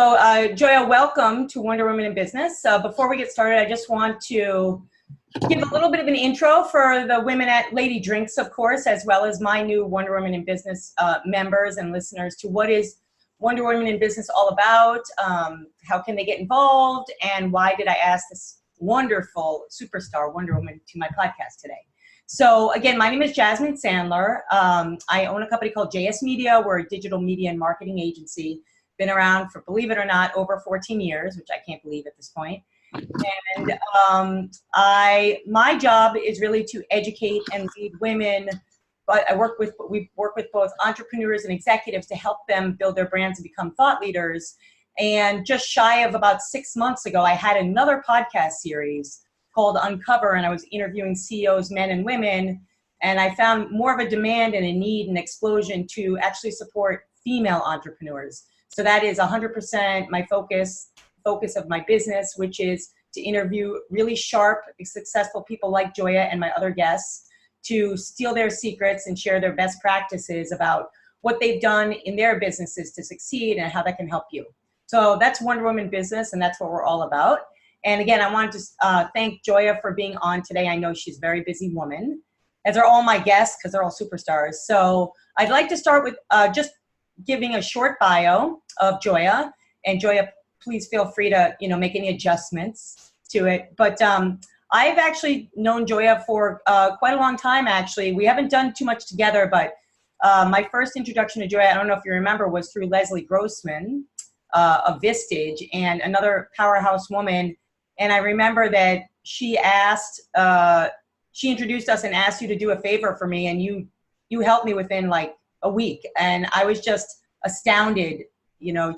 So Joya, welcome to Wonder Woman in Business. Before we get started, I just want to give a little bit of an intro for the women at LadyDrinks, of course, as well as my new Wonder Woman in Business members and listeners to what is Wonder Woman in Business all about, how can they get involved, and why did I ask this wonderful superstar Wonder Woman to my podcast today. So again, my name is Jasmine Sandler. I own a company called JS Media. We're a digital media and marketing agency. Been around for, believe it or not, over 14 years, which I can't believe at this point. And my job is really to educate and lead women. But we work with both entrepreneurs and executives to help them build their brands and become thought leaders. And just shy of about 6 months ago, I had another podcast series called Uncover, and I was interviewing CEOs, men and women. And I found more of a demand and a need and explosion to actually support female entrepreneurs. So that is 100% my focus of my business, which is to interview really sharp, successful people like Joya and my other guests to steal their secrets and share their best practices about what they've done in their businesses to succeed and how that can help you. So that's Wonder Woman Business, and that's what we're all about. And again, I wanted to thank Joya for being on today. I know she's a very busy woman, as are all my guests because they're all superstars. So I'd like to start with just giving a short bio of Joya, and Joya, please feel free to make any adjustments to it. But I've actually known Joya for quite a long time. Actually, we haven't done too much together, but my first introduction to Joya, I don't know if you remember, was through Leslie Grossman of Vistage, and another powerhouse woman. And I remember that she introduced us and asked you to do a favor for me, and you helped me within like a week, and I was just astounded,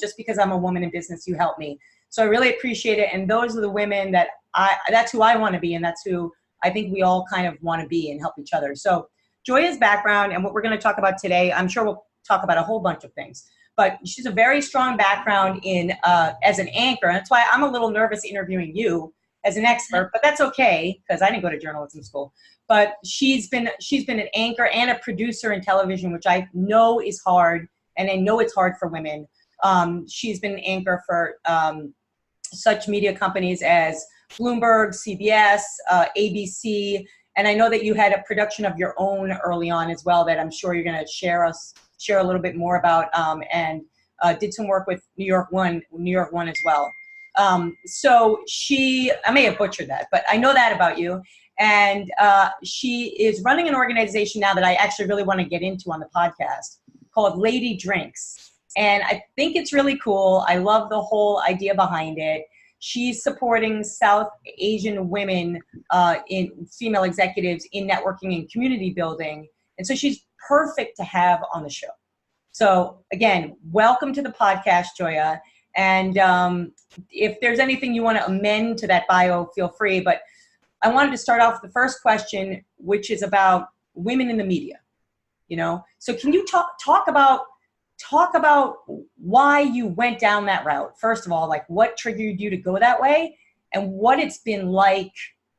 just because I'm a woman in business, you helped me. So I really appreciate it. And those are the women that's who I want to be. And that's who I think we all kind of want to be and help each other. So Joya's background and what we're going to talk about today, I'm sure we'll talk about a whole bunch of things, but she's a very strong background in, as an anchor. And that's why I'm a little nervous interviewing you as an expert, but that's okay because I didn't go to journalism school. But she's been an anchor and a producer in television, which I know is hard, and I know it's hard for women. She's been an anchor for such media companies as Bloomberg, CBS, ABC, and I know that you had a production of your own early on as well that I'm sure you're going to share a little bit more about, and did some work with New York One as well. So I may have butchered that, but I know that about you. And she is running an organization now that I actually really want to get into on the podcast called LadyDrinks. And I think it's really cool. I love the whole idea behind it. She's supporting South Asian women in female executives in networking and community building. And so she's perfect to have on the show. So again, welcome to the podcast, Joya. And if there's anything you want to amend to that bio, feel free. But I wanted to start off with the first question, which is about women in the media. So can you talk about why you went down that route? First of all, like what triggered you to go that way, and what it's been like,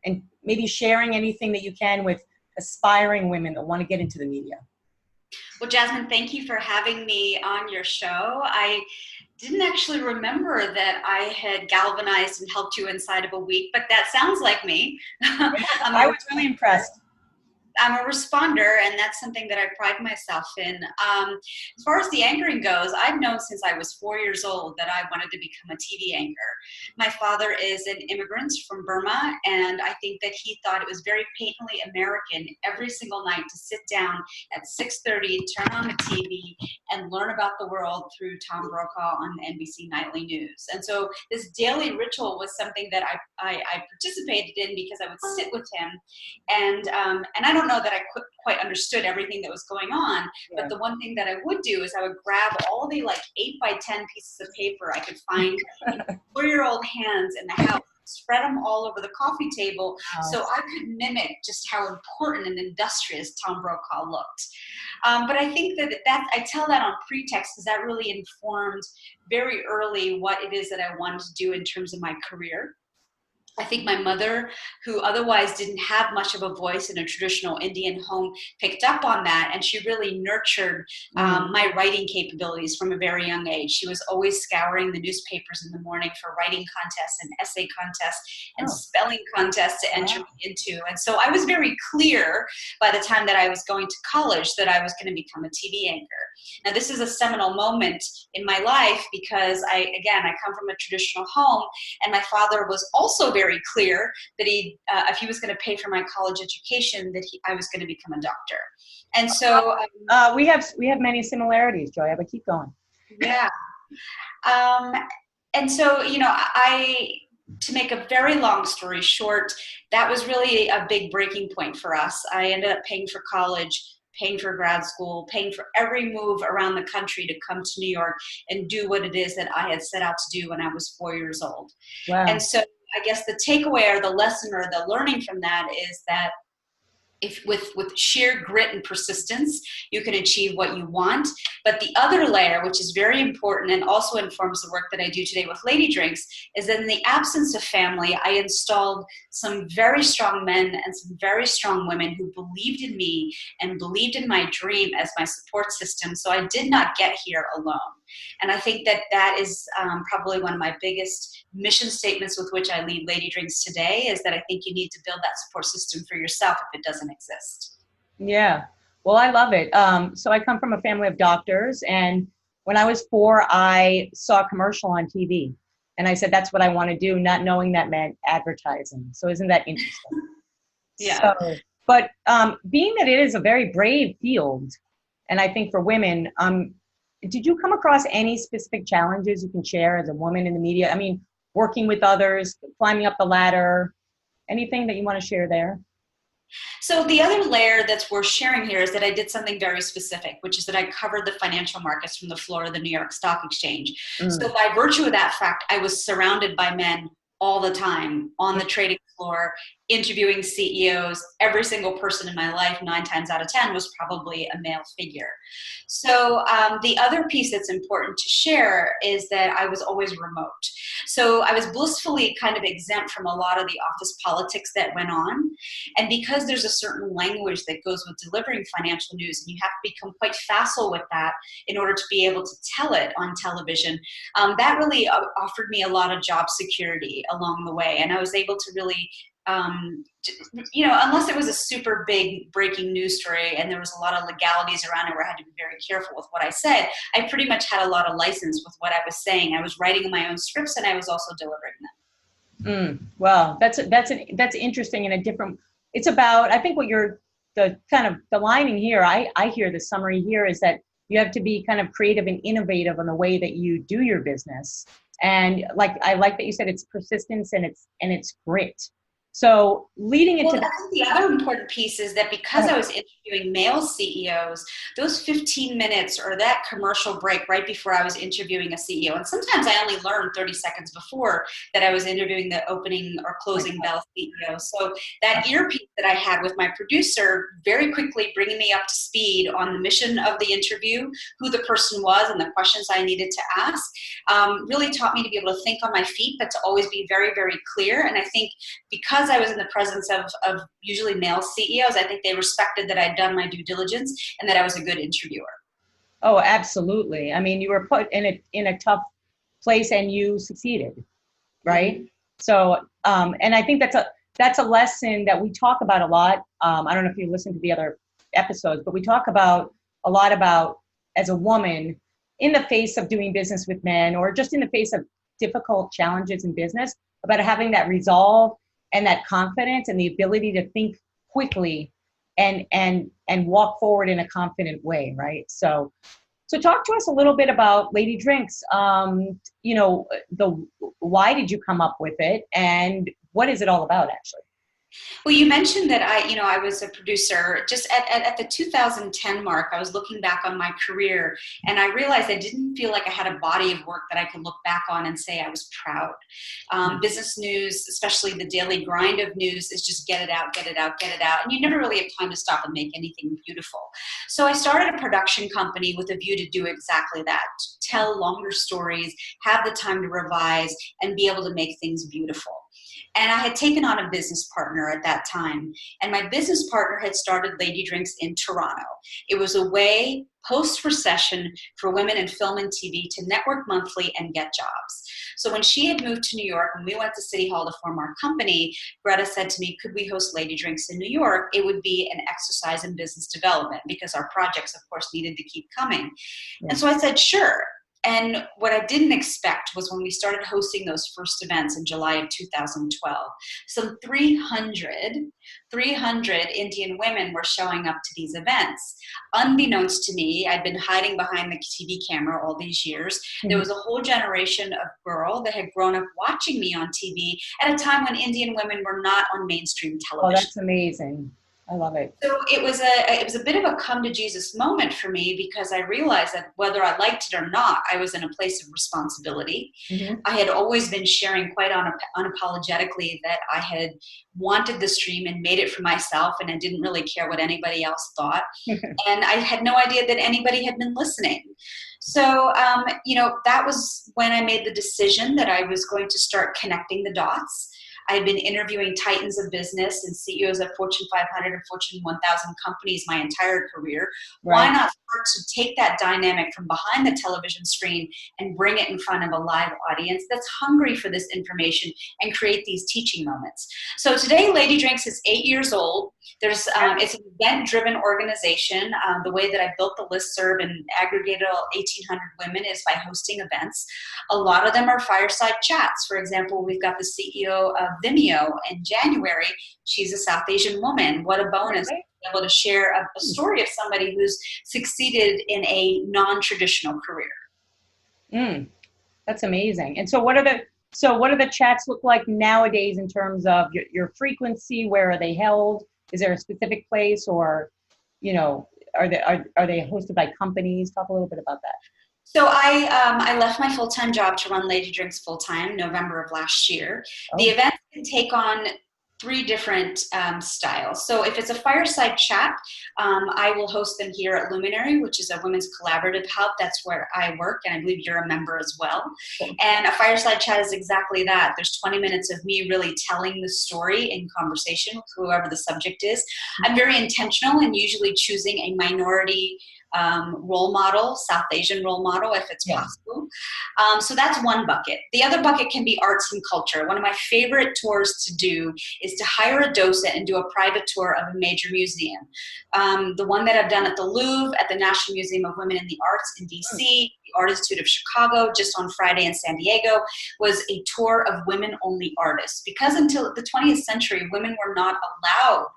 and maybe sharing anything that you can with aspiring women that want to get into the media. Well, Jasmine, thank you for having me on your show. I didn't actually remember that I had galvanized and helped you inside of a week, but that sounds like me. I was really impressed. I'm a responder, and that's something that I pride myself in. As far as the anchoring goes, I've known since I was 4 years old that I wanted to become a TV anchor. My father is an immigrant from Burma, and I think that he thought it was very patently American every single night to sit down at 6:30, turn on the TV, and learn about the world through Tom Brokaw on NBC Nightly News. And so this daily ritual was something that I participated in because I would sit with him, and I don't know that I quite understood everything that was going on, but the one thing that I would do is I would grab all the 8 by 10 pieces of paper I could find in 4-year-old hands in the house, spread them all over the coffee table, so I could mimic just how important and industrious Tom Brokaw looked. But I think that I tell that on pretext because that really informed very early what it is that I wanted to do in terms of my career. I think my mother, who otherwise didn't have much of a voice in a traditional Indian home, picked up on that, and she really nurtured my writing capabilities from a very young age. She was always scouring the newspapers in the morning for writing contests and essay contests and spelling contests to enter me into. And so I was very clear by the time that I was going to college that I was going to become a TV anchor. Now, this is a seminal moment in my life because I come from a traditional home, and my father was also very clear that if he was going to pay for my college education, that I was going to become a doctor. And so we have many similarities, Joya, but keep going. Yeah. And so, to make a very long story short, that was really a big breaking point for us. I ended up paying for college, paying for grad school, paying for every move around the country to come to New York and do what it is that I had set out to do when I was 4 years old. Wow. And so I guess the takeaway or the lesson or the learning from that is that if with sheer grit and persistence, you can achieve what you want. But the other layer, which is very important and also informs the work that I do today with LadyDrinks, is that in the absence of family, I installed some very strong men and some very strong women who believed in me and believed in my dream as my support system. So I did not get here alone. And I think that is probably one of my biggest mission statements with which I lead LadyDrinks today, is that I think you need to build that support system for yourself if it doesn't exist. Yeah, well, I love it. So I come from a family of doctors, and when I was 4, I saw a commercial on TV, and I said, that's what I want to do, not knowing that meant advertising. So isn't that interesting? Yeah. So, but being that it is a very brave field, and I think for women, did you come across any specific challenges you can share as a woman in the media? I mean, working with others, climbing up the ladder, anything that you want to share there? So the other layer that's worth sharing here is that I did something very specific, which is that I covered the financial markets from the floor of the New York Stock Exchange. So by virtue of that fact, I was surrounded by men all the time on the trading floor, interviewing CEOs. Every single person in my life, 9 times out of 10, was probably a male figure. So the other piece that's important to share is that I was always remote. So I was blissfully kind of exempt from a lot of the office politics that went on. And because there's a certain language that goes with delivering financial news, and you have to become quite facile with that in order to be able to tell it on television, that really offered me a lot of job security along the way. And I was able to really unless it was a super big breaking news story and there was a lot of legalities around it where I had to be very careful with what I said, I pretty much had a lot of license with what I was saying. I was writing my own scripts and I was also delivering them. Well, that's interesting in a different. It's about, I think what you're the lining here. I hear the summary here is that you have to be kind of creative and innovative on the way that you do your business. And I like that you said it's persistence and it's grit. So leading into that. The other important piece is that because I was interviewing male CEOs, those 15 minutes or that commercial break right before I was interviewing a CEO, and sometimes I only learned 30 seconds before that I was interviewing the opening or closing bell CEO. So that earpiece that I had with my producer very quickly bringing me up to speed on the mission of the interview, who the person was and the questions I needed to ask, really taught me to be able to think on my feet, but to always be very, very clear. And I think because I was in the presence of usually male CEOs, I think they respected that I'd done my due diligence and that I was a good interviewer. Oh, absolutely. I mean, you were put in a tough place and you succeeded, right? Mm-hmm. So, and I think that's a lesson that we talk about a lot. I don't know if you listen to the other episodes, but we talk a lot about as a woman in the face of doing business with men or just in the face of difficult challenges in business, about having that resolve and that confidence and the ability to think quickly and walk forward in a confident way, right? So talk to us a little bit about LadyDrinks. Why did you come up with it, and what is it all about, actually? Well, you mentioned that I was a producer. Just at the 2010 mark, I was looking back on my career, and I realized I didn't feel like I had a body of work that I could look back on and say I was proud. Business news, especially the daily grind of news, is just get it out, get it out, get it out. And you never really have time to stop and make anything beautiful. So I started a production company with a view to do exactly that, tell longer stories, have the time to revise, and be able to make things beautiful. And I had taken on a business partner at that time. And my business partner had started LadyDrinks in Toronto. It was a way post-recession for women in film and TV to network monthly and get jobs. So when she had moved to New York, when we went to City Hall to form our company, Greta said to me, could we host LadyDrinks in New York? It would be an exercise in business development because our projects, of course, needed to keep coming. Yeah. And so I said, sure. And what I didn't expect was when we started hosting those first events in July of 2012, some 300 Indian women were showing up to these events. Unbeknownst to me, I'd been hiding behind the TV camera all these years. Mm-hmm. There was a whole generation of girl that had grown up watching me on TV at a time when Indian women were not on mainstream television. Oh, that's amazing. I love it. So it was a bit of a come to Jesus moment for me because I realized that whether I liked it or not, I was in a place of responsibility. Mm-hmm. I had always been sharing quite unapologetically that I had wanted the stream and made it for myself, and I didn't really care what anybody else thought. And I had no idea that anybody had been listening. So, that was when I made the decision that I was going to start connecting the dots. I had been interviewing titans of business and CEOs of Fortune 500 and Fortune 1000 companies my entire career. Right. Why not start to take that dynamic from behind the television screen and bring it in front of a live audience that's hungry for this information and create these teaching moments? So today, LadyDrinks is 8 years old. It's an event-driven organization. The way that I built the listserv and aggregated all 1,800 women is by hosting events. A lot of them are fireside chats. For example, we've got the CEO of Vimeo in January. She's a South Asian woman. What a bonus to be able to share a story of somebody who's succeeded in a non-traditional career. That's amazing. And so what do the chats look like nowadays in terms of your frequency? Where are they held? Is there a specific place, or, are they hosted by companies? Talk a little bit about that. So I left my full-time job to run LadyDrinks full-time November of last year. Oh. The event can take on 3 different styles. So if it's a fireside chat, I will host them here at Luminary, which is a women's collaborative hub. That's where I work, and I believe you're a member as well. And a fireside chat is exactly that. There's 20 minutes of me really telling the story in conversation with whoever the subject is. I'm very intentional in usually choosing a minority role model, South Asian role model, if it's possible. So that's one bucket. The other bucket can be arts and culture. One of my favorite tours to do is to hire a docent and do a private tour of a major museum. The one that I've done at the Louvre, at the National Museum of Women in the Arts in DC, the Art Institute of Chicago, just on Friday in San Diego, was a tour of women-only artists. Because until the 20th century, women were not allowed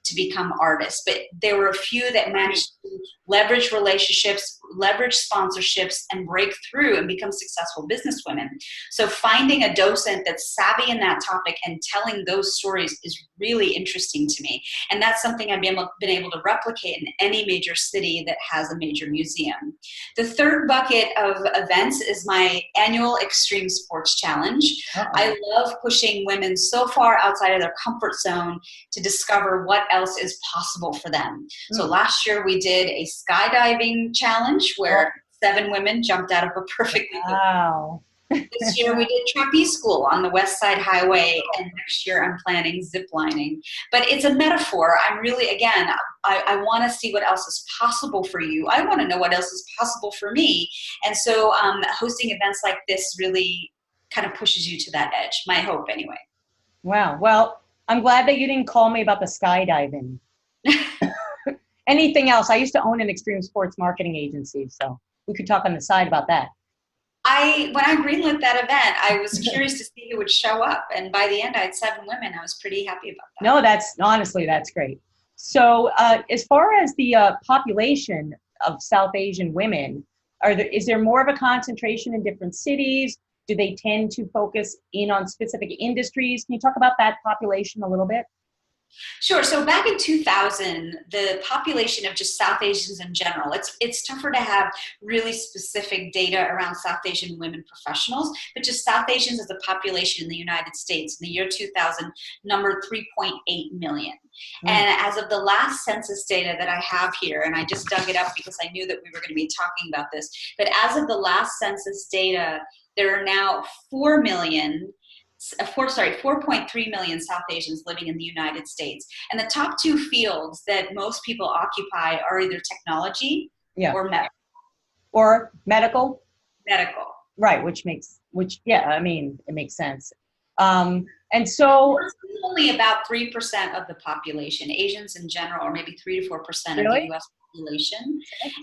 to become artists, but there were a few that managed to leverage relationships, leverage sponsorships, and break through and become successful businesswomen. So finding a docent that's savvy in that topic and telling those stories is really interesting to me. And that's something I've been able to replicate in any major city that has a major museum. The third bucket of events is my annual Extreme Sports Challenge. I love pushing women so far outside of their comfort zone to discover what else is possible for them. So last year we did a skydiving challenge where 7 women jumped out of a perfectly good. This year we did trapeze school on the West Side Highway, and next year I'm planning zip lining. But it's a metaphor. I'm really, again, I want to see what else is possible for you. I want to know what else is possible for me. And so hosting events like this really kind of pushes you to that edge, my hope anyway. Wow. Well, I'm glad that you didn't call me about the skydiving. Anything else? I used to own an extreme sports marketing agency, so we could talk on the side about that. When I greenlit that event, I was curious to see who would show up, and by the end, I had 7 women. I was pretty happy about that. No, honestly, that's great. So, as far as the population of South Asian women, is there more of a concentration in different cities? Do they tend to focus in on specific industries? Can you talk about that population a little bit? Sure. So back in 2000, the population of just South Asians in general, it's tougher to have really specific data around South Asian women professionals, but just South Asians as a population in the United States in the year 2000 numbered 3.8 million. And as of the last census data that I have here, and I just dug it up because I knew that we were going to be talking about this, but as of the last census data, there are now 4,600,000 4.3 million South Asians living in the United States. And the top two fields that most people occupy are either technology or medical. Or medical? Medical. Right, I mean, it makes sense. And so it's only about 3% of the population, Asians in general, or maybe 3 to 4% of the US population.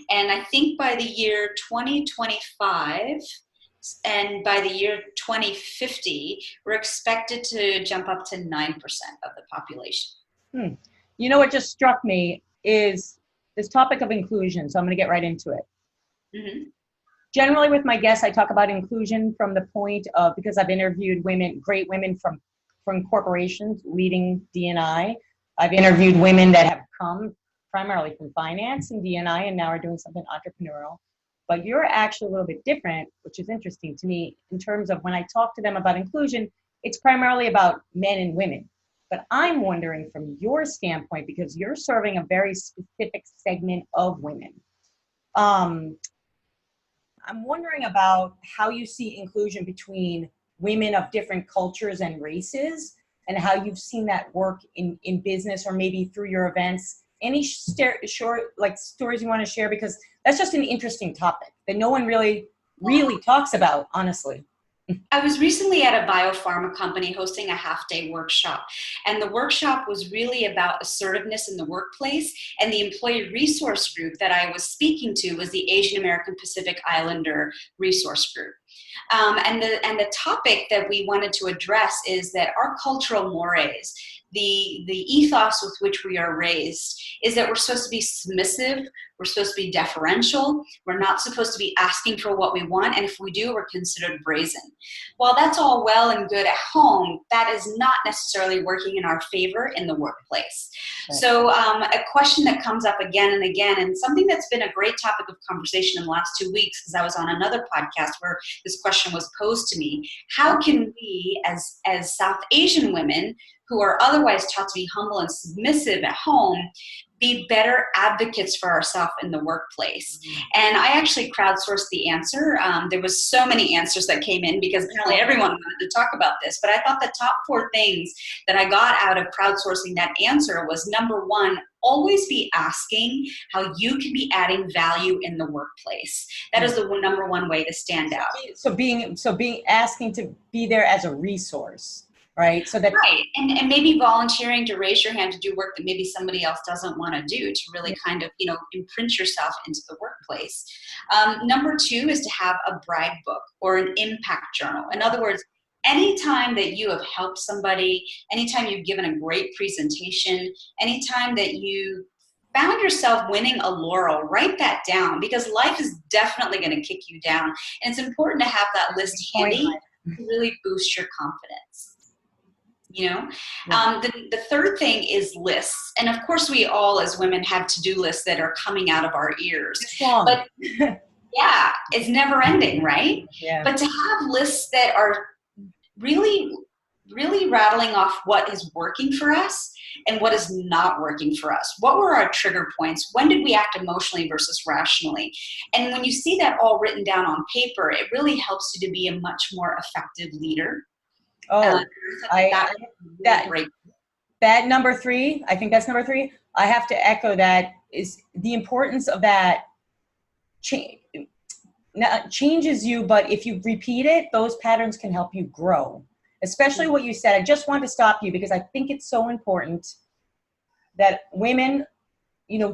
And I think by the year 2025 and by the year 2050, we're expected to jump up to 9% of the population. You know what just struck me is this topic of inclusion. So I'm going to get right into it. Mm-hmm. Generally with my guests, I talk about inclusion from the point of, because I've interviewed great women from corporations leading D&I. I've interviewed women that have come primarily from finance and D&I and now are doing something entrepreneurial. But you're actually a little bit different, which is interesting to me in terms of when I talk to them about inclusion, it's primarily about men and women. But I'm wondering from your standpoint, because you're serving a very specific segment of women. I'm wondering about how you see inclusion between women of different cultures and races and how you've seen that work in business or maybe through your events. Any short stories you want to share? Because that's just an interesting topic that no one really talks about, honestly. I was recently at a biopharma company hosting a half-day workshop, and the workshop was really about assertiveness in the workplace, and the employee resource group that I was speaking to was the Asian American Pacific Islander resource group. And the topic that we wanted to address is that our cultural mores, the ethos with which we are raised, is that we're supposed to be submissive, we're supposed to be deferential, we're not supposed to be asking for what we want, and if we do, we're considered brazen. While that's all well and good at home, that is not necessarily working in our favor in the workplace. Right. So a question that comes up again and again, and something that's been a great topic of conversation in the last 2 weeks, because I was on another podcast where this question was posed to me: how can we, as South Asian women who are otherwise taught to be humble and submissive at home, be better advocates for ourselves in the workplace? And I actually crowdsourced the answer. There was so many answers that came in because apparently everyone wanted to talk about this. But I thought the top 4 things that I got out of crowdsourcing that answer was, number 1, always be asking how you can be adding value in the workplace. That is the number 1 way to stand out. So being asking to be there as a resource. Right. So that right. And maybe volunteering to raise your hand to do work that maybe somebody else doesn't want to do, to really kind of, imprint yourself into the workplace. Number 2 is to have a brag book or an impact journal. In other words, anytime that you have helped somebody, anytime you've given a great presentation, anytime that you found yourself winning a laurel, write that down, because life is definitely going to kick you down. And it's important to have that list handy to really boost your confidence. The third thing is lists. And of course, we all as women have to-do lists that are coming out of our ears. But yeah, it's never ending, right? Yeah. But to have lists that are really, really rattling off what is working for us and what is not working for us. What were our trigger points? When did we act emotionally versus rationally? And when you see that all written down on paper, it really helps you to be a much more effective leader. That number 3, I think that's number 3. I have to echo that, is the importance of that changes you, but if you repeat it, those patterns can help you grow. Especially what you said. I just want to stop you because I think it's so important that women,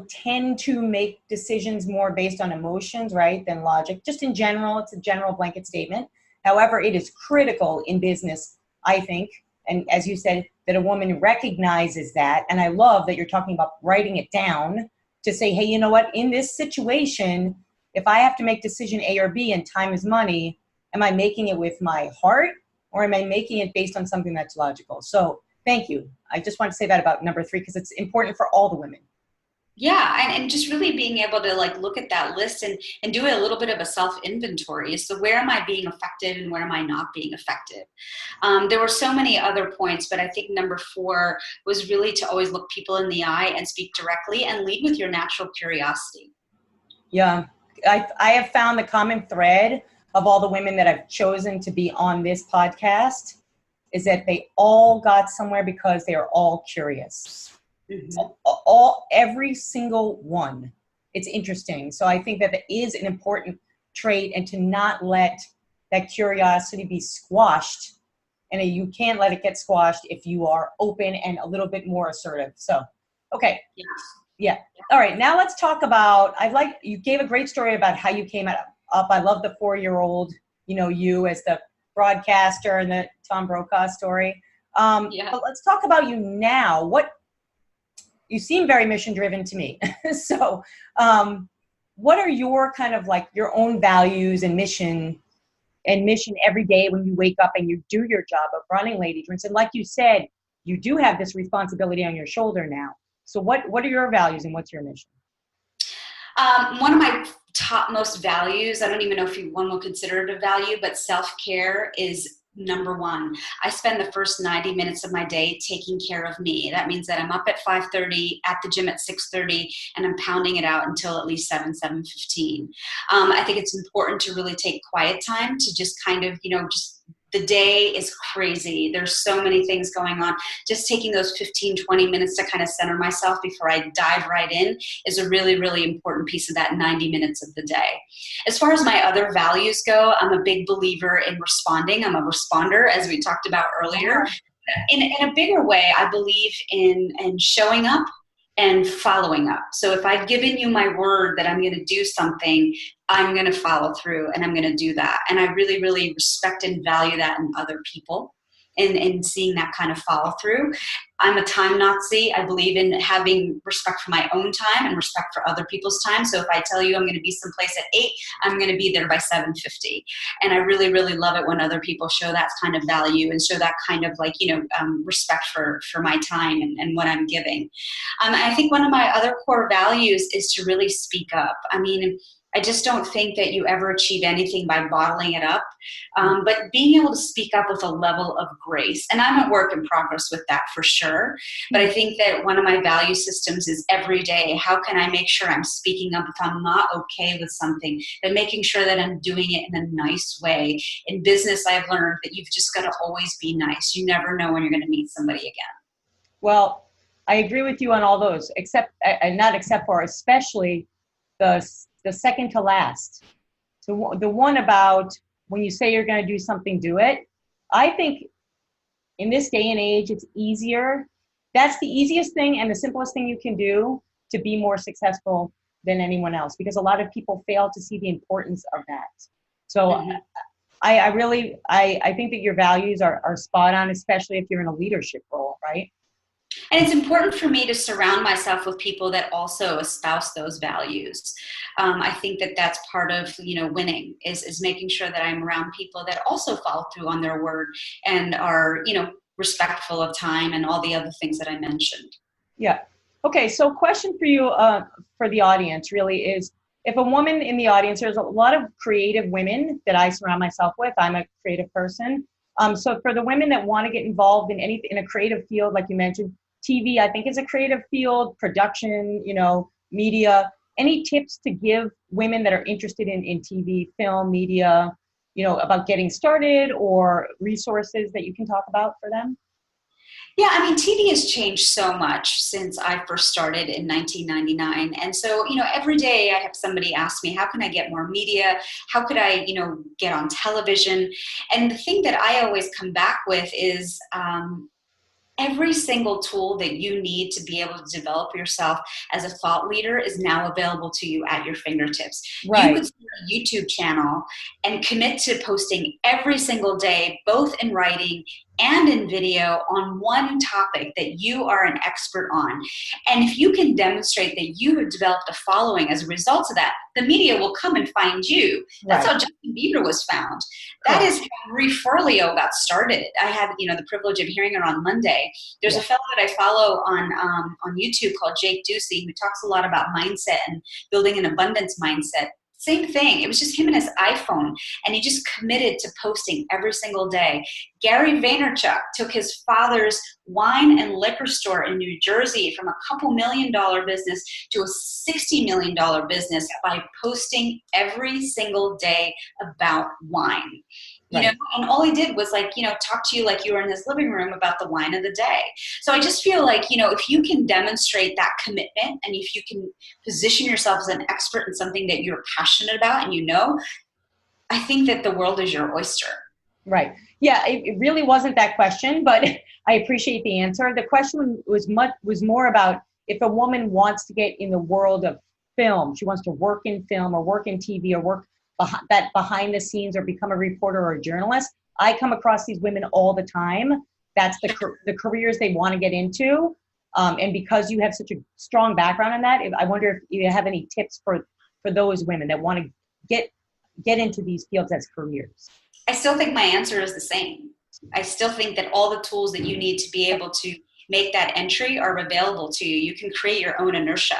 tend to make decisions more based on emotions, right, than logic. Just in general, it's a general blanket statement. However, it is critical in business, I think, and as you said, that a woman recognizes that. And I love that you're talking about writing it down to say, hey, you know what, in this situation, if I have to make decision A or B and time is money, am I making it with my heart or am I making it based on something that's logical? So thank you. I just want to say that about number 3 because it's important for all the women. Yeah, and just really being able to look at that list and do a little bit of a self-inventory. So where am I being effective and where am I not being effective? There were so many other points, but I think number 4 was really to always look people in the eye and speak directly and lead with your natural curiosity. Yeah, I have found the common thread of all the women that I've chosen to be on this podcast is that they all got somewhere because they are all curious. Mm-hmm. Every single one. It's interesting. So I think that it is an important trait, and to not let that curiosity be squashed. And you can't let it get squashed if you are open and a little bit more assertive. So, okay. Yeah. All right. Now let's talk about, you gave a great story about how you came up. I love the 4-year-old, you as the broadcaster, and the Tom Brokaw story. But let's talk about you now. You seem very mission driven to me. So, what are your kind of like your own values and mission every day when you wake up and you do your job of running LadyDrinks? And like you said, you do have this responsibility on your shoulder now. So what are your values and what's your mission? One of my topmost values, I don't even know if one will consider it a value, but self-care is number one. I spend the first 90 minutes of my day taking care of me. That means that I'm up at 5:30, at the gym at 6:30, and I'm pounding it out until at least 7:15. I think it's important to really take quiet time to just kind of, the day is crazy. There's so many things going on. Just taking those 15, 20 minutes to kind of center myself before I dive right in is a really, really important piece of that 90 minutes of the day. As far as my other values go, I'm a big believer in responding. I'm a responder, as we talked about earlier. In a bigger way, I believe in showing up and following up. So if I've given you my word that I'm going to do something, I'm going to follow through and I'm going to do that. And I really, really respect and value that in other people and seeing that kind of follow through. I'm a time Nazi. I believe in having respect for my own time and respect for other people's time. So if I tell you I'm going to be someplace at 8, I'm going to be there by 7:50. And I really, really love it when other people show that kind of value and show that kind of respect for my time and what I'm giving. I think one of my other core values is to really speak up. I mean, I just don't think that you ever achieve anything by bottling it up, but being able to speak up with a level of grace. And I'm a work in progress with that for sure. But I think that one of my value systems is every day, how can I make sure I'm speaking up if I'm not okay with something, but making sure that I'm doing it in a nice way. In business, I've learned that you've just got to always be nice. You never know when you're going to meet somebody again. Well, I agree with you on all those, especially the second to last. So the one about when you say you're going to do something, do it. I think in this day and age, it's easier. That's the easiest thing and the simplest thing you can do to be more successful than anyone else, because a lot of people fail to see the importance of that. So I think that your values are spot on, especially if you're in a leadership role, right? And it's important for me to surround myself with people that also espouse those values. I think that that's part of, winning is making sure that I'm around people that also follow through on their word and are, respectful of time and all the other things that I mentioned. Yeah. Okay. So question for you, for the audience really is, if a woman in the audience, there's a lot of creative women that I surround myself with. I'm a creative person. So for the women that want to get involved in in a creative field, like you mentioned, TV, I think is a creative field, production, media. Any tips to give women that are interested in TV, film, media, about getting started, or resources that you can talk about for them? Yeah, I mean, TV has changed so much since I first started in 1999. And so, every day I have somebody ask me, how can I get more media? How could I, get on television? And the thing that I always come back with is, every single tool that you need to be able to develop yourself as a thought leader is now available to you at your fingertips. Right. You could start a YouTube channel and commit to posting every single day, both in writing and in video, on one topic that you are an expert on. And if you can demonstrate that you have developed a following as a result of that, the media will come and find you. That's how Justin Bieber was found. That is how Marie Forleo got started. I had, the privilege of hearing her on Monday. There's a fellow that I follow on YouTube called Jake Ducey, who talks a lot about mindset and building an abundance mindset. Same thing. It was just him and his iPhone, and he just committed to posting every single day. Gary Vaynerchuk took his father's wine and liquor store in New Jersey from a couple $1 million business to a $60 million business by posting every single day about wine. you know, and all he did was like, you know, talk to you like you were in his living room about the wine of the day. So I just feel like, you know, if you can demonstrate that commitment and if you can position yourself as an expert in something that you're passionate about and you know, I think that the world is your oyster. Right. Yeah, it really wasn't that question, but I appreciate the answer. The question was more about if a woman wants to get in the world of film, she wants to work in film or work in TV or work behind the scenes or become a reporter or a journalist. I come across these women all the time. That's the careers they want to get into. And because you have such a strong background in that, I wonder if you have any tips for those women that want to get into these fields as careers. I still think my answer is the same. I still think that all the tools that you need to be able to make that entry are available to you. You can create your own inertia.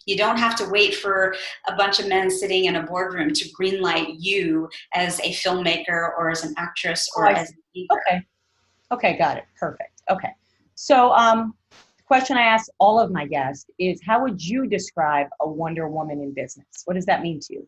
You don't have to wait for a bunch of men sitting in a boardroom to greenlight you as a filmmaker or as an actress or as a speaker. Okay, got it. Perfect. Okay. So the question I ask all of my guests is, how would you describe a Wonder Woman in business? What does that mean to you?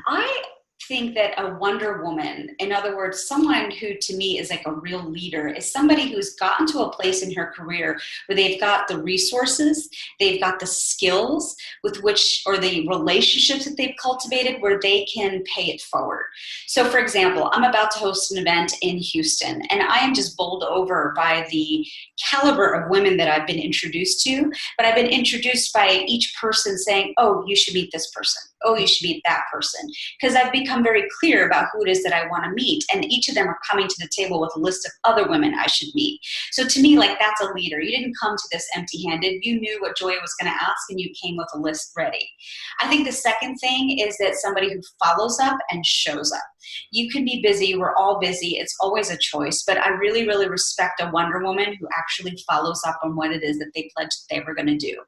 I think that a Wonder Woman, in other words, someone who to me is like a real leader, is somebody who's gotten to a place in her career where they've got the resources, they've got the skills with which, or the relationships that they've cultivated where they can pay it forward. So for example, I'm about to host an event in Houston and I am just bowled over by the caliber of women that I've been introduced to, but I've been introduced by each person saying, oh, you should meet this person. Oh, you should meet that person. Because I've become very clear about who it is that I want to meet. And each of them are coming to the table with a list of other women I should meet. So to me, like, that's a leader. You didn't come to this empty-handed. You knew what Joya was going to ask and you came with a list ready. I think the second thing is that somebody who follows up and shows up. You can be busy. We're all busy. It's always a choice. But I really, really respect a Wonder Woman who actually follows up on what it is that they pledged they were going to do.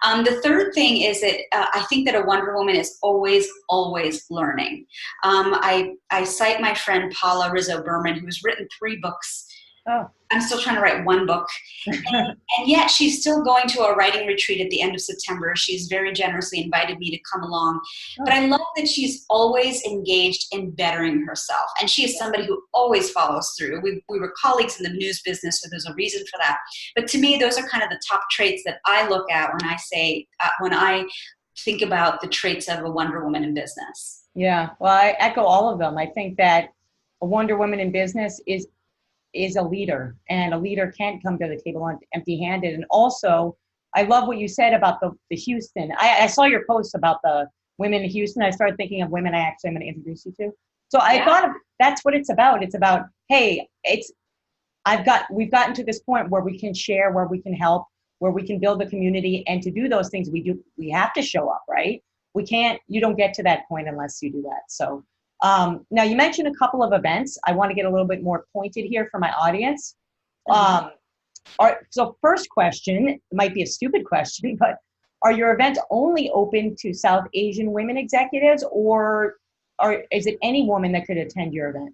The third thing is that I think that a Wonder Woman is always, always learning. I cite my friend Paula Rizzo Berman, who's written 3 books. Oh. I'm still trying to write 1 book. And yet she's still going to a writing retreat at the end of September. She's very generously invited me to come along. Oh. But I love that she's always engaged in bettering herself. And she is somebody who always follows through. We were colleagues in the news business, so there's a reason for that. But to me, those are kind of the top traits that I look at when I say, when I think about the traits of a Wonder Woman in business. Yeah, well, I echo all of them. I think that a Wonder Woman in business is a leader, and a leader can't come to the table empty-handed. And also, I love what you said about the Houston. I saw your post about the women in Houston. I started thinking of women I'm going to introduce you to. So I thought that's what it's about. It's about, hey, we've gotten to this point where we can share, where we can help, where we can build a community, and to do those things, we have to show up, right? You don't get to that point unless you do that. So now you mentioned a couple of events. I want to get a little bit more pointed here for my audience. So first question, it might be a stupid question, but are your events only open to South Asian women executives, or is it any woman that could attend your event?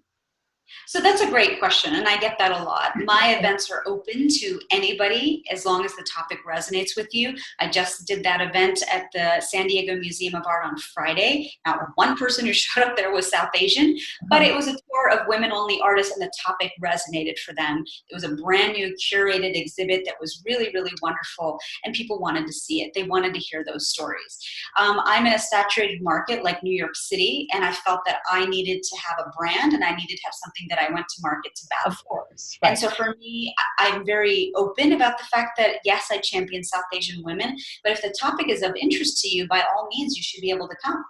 So that's a great question, and I get that a lot. My events are open to anybody as long as the topic resonates with you. I just did that event at the San Diego Museum of Art on Friday. Now, one person who showed up there was South Asian, but it was a tour of women-only artists, and the topic resonated for them. It was a brand new curated exhibit that was really, really wonderful, and people wanted to see it. They wanted to hear those stories. I'm in a saturated market like New York City, and I felt that I needed to have a brand, and I needed to have something that I went to market to bat. Of course. Right. And so for me, I'm very open about the fact that, yes, I champion South Asian women, but if the topic is of interest to you, by all means, you should be able to come.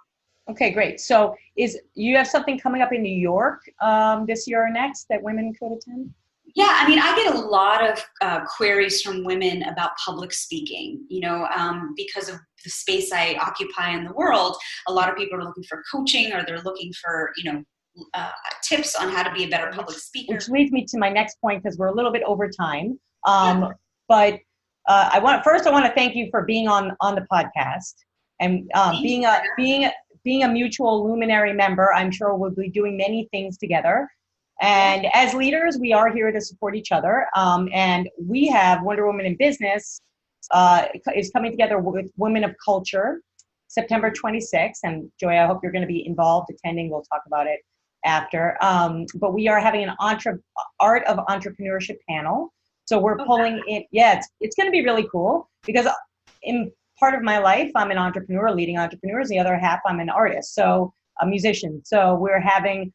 Okay, great. So you have something coming up in New York this year or next that women could attend? Yeah, I mean, I get a lot of queries from women about public speaking, because of the space I occupy in the world. A lot of people are looking for coaching, or they're looking for, tips on how to be a better public speaker. Which leads me to my next point, because we're a little bit over time. But I want to thank you for being on the podcast and being a mutual luminary member. I'm sure we'll be doing many things together. And as leaders, we are here to support each other. And we have Wonder Woman in Business is coming together with Women of Culture, September 26th. And Joya, I hope you're going to be involved, attending. We'll talk about it. after. But we are having an art of entrepreneurship panel. So we're pulling in, yeah, it's going to be really cool because in part of my life, I'm an entrepreneur, leading entrepreneurs. The other half, I'm an artist, so a musician. So we're having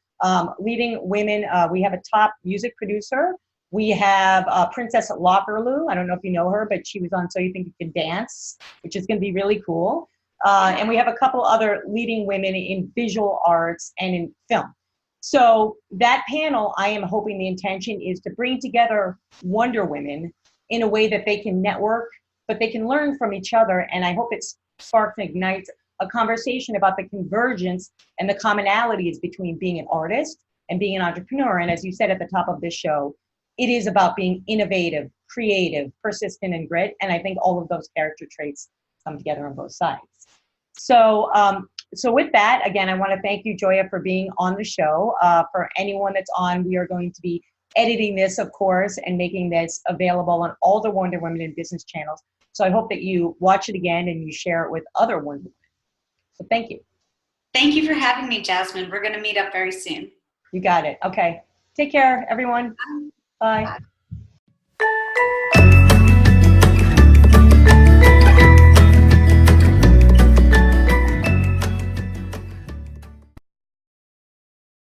leading women. We have a top music producer. We have Princess Lockerloo. I don't know if you know her, but she was on So You Think You Can Dance, which is going to be really cool. And we have a couple other leading women in visual arts and in film. So that panel, I am hoping the intention is to bring together Wonder Women in a way that they can network, but they can learn from each other. And I hope it sparks and ignites a conversation about the convergence and the commonalities between being an artist and being an entrepreneur. And as you said at the top of this show, it is about being innovative, creative, persistent, and grit. And I think all of those character traits come together on both sides. So, so with that, again, I want to thank you, Joya, for being on the show. For anyone that's on, we are going to be editing this, of course, and making this available on all the Wonder Women in Business channels. So I hope that you watch it again and you share it with other Wonder Women. So thank you. Thank you for having me, Jasmine. We're going to meet up very soon. You got it. Okay. Take care, everyone. Bye. Bye.